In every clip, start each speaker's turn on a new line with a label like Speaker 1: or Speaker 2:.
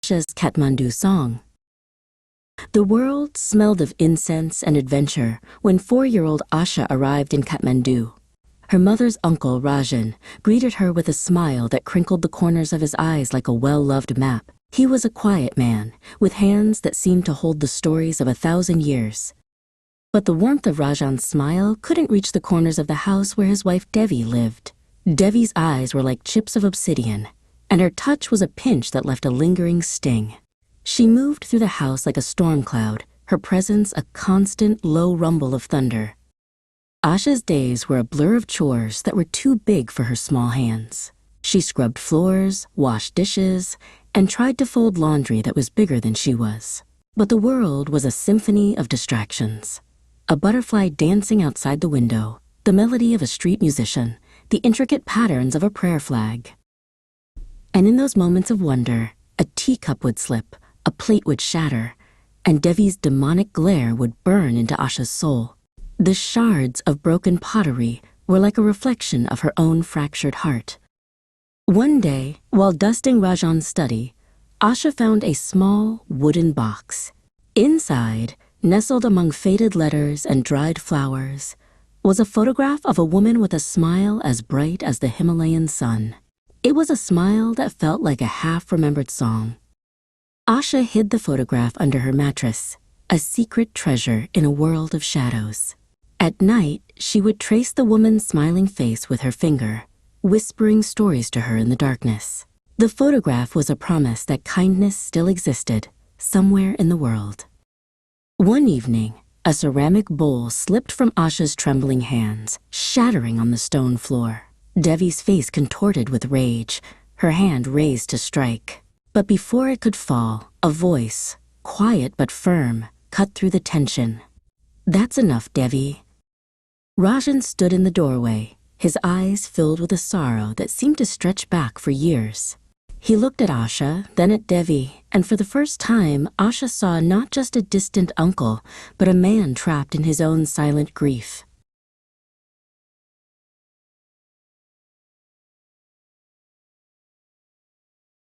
Speaker 1: Asha's Kathmandu song. The world smelled of incense and adventure when 4-year-old Asha arrived in Kathmandu. Her mother's uncle, Rajan, greeted her with a smile that crinkled the corners of his eyes like a well-loved map. He was a quiet man, with hands that seemed to hold the stories of 1,000 years. But the warmth of Rajan's smile couldn't reach the corners of the house where his wife Devi lived. Devi's eyes were like chips of obsidian, and her touch was a pinch that left a lingering sting. She moved through the house like a storm cloud, her presence a constant low rumble of thunder. Asha's days were a blur of chores that were too big for her small hands. She scrubbed floors, washed dishes, and tried to fold laundry that was bigger than she was. But the world was a symphony of distractions. A butterfly dancing outside the window, the melody of a street musician, the intricate patterns of a prayer flag. And in those moments of wonder, a teacup would slip, a plate would shatter, and Devi's demonic glare would burn into Asha's soul. The shards of broken pottery were like a reflection of her own fractured heart. One day, while dusting Rajan's study, Asha found a small wooden box. Inside, nestled among faded letters and dried flowers, was a photograph of a woman with a smile as bright as the Himalayan sun. It was a smile that felt like a half-remembered song. Asha hid the photograph under her mattress, a secret treasure in a world of shadows. At night, she would trace the woman's smiling face with her finger, whispering stories to her in the darkness. The photograph was a promise that kindness still existed somewhere in the world. One evening, a ceramic bowl slipped from Asha's trembling hands, shattering on the stone floor. Devi's face contorted with rage, her hand raised to strike. But before it could fall, a voice, quiet but firm, cut through the tension. "That's enough, Devi." Rajan stood in the doorway, his eyes filled with a sorrow that seemed to stretch back for years. He looked at Asha, then at Devi, and for the first time, Asha saw not just a distant uncle, but a man trapped in his own silent grief.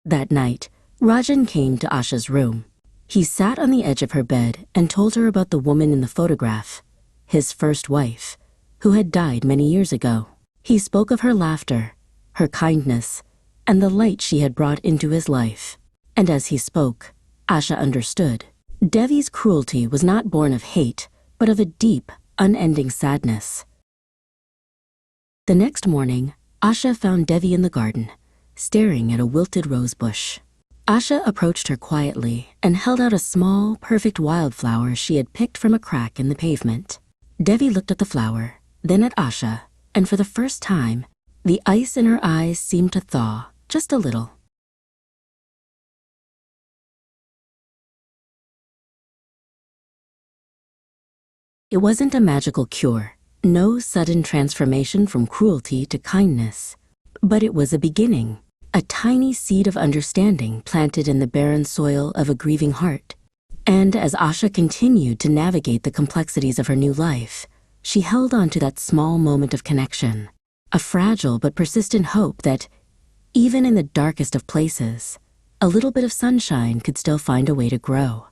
Speaker 1: That night, Rajan came to Asha's room. He sat on the edge of her bed and told her about the woman in the photograph, his first wife, who had died many years ago. He spoke of her laughter, her kindness, and the light she had brought into his life. And as he spoke, Asha understood. Devi's cruelty was not born of hate, but of a deep, unending sadness. The next morning, Asha found Devi in the garden, staring at a wilted rose bush. Asha approached her quietly and held out a small, perfect wildflower she had picked from a crack in the pavement. Devi looked at the flower, then at Asha, and for the first time, the ice in her eyes seemed to thaw just a little. It wasn't a magical cure, no sudden transformation from cruelty to kindness, but it was a beginning, a tiny seed of understanding planted in the barren soil of a grieving heart. And as Asha continued to navigate the complexities of her new life, she held on to that small moment of connection, a fragile but persistent hope that, even in the darkest of places, a little bit of sunshine could still find a way to grow.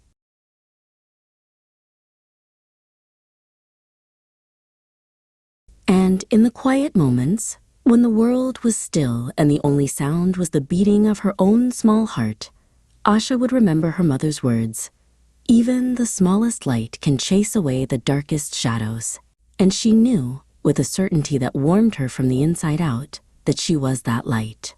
Speaker 1: And in the quiet moments, when the world was still and the only sound was the beating of her own small heart, Asha would remember her mother's words, "Even the smallest light can chase away the darkest shadows." And she knew, with a certainty that warmed her from the inside out, that she was that light.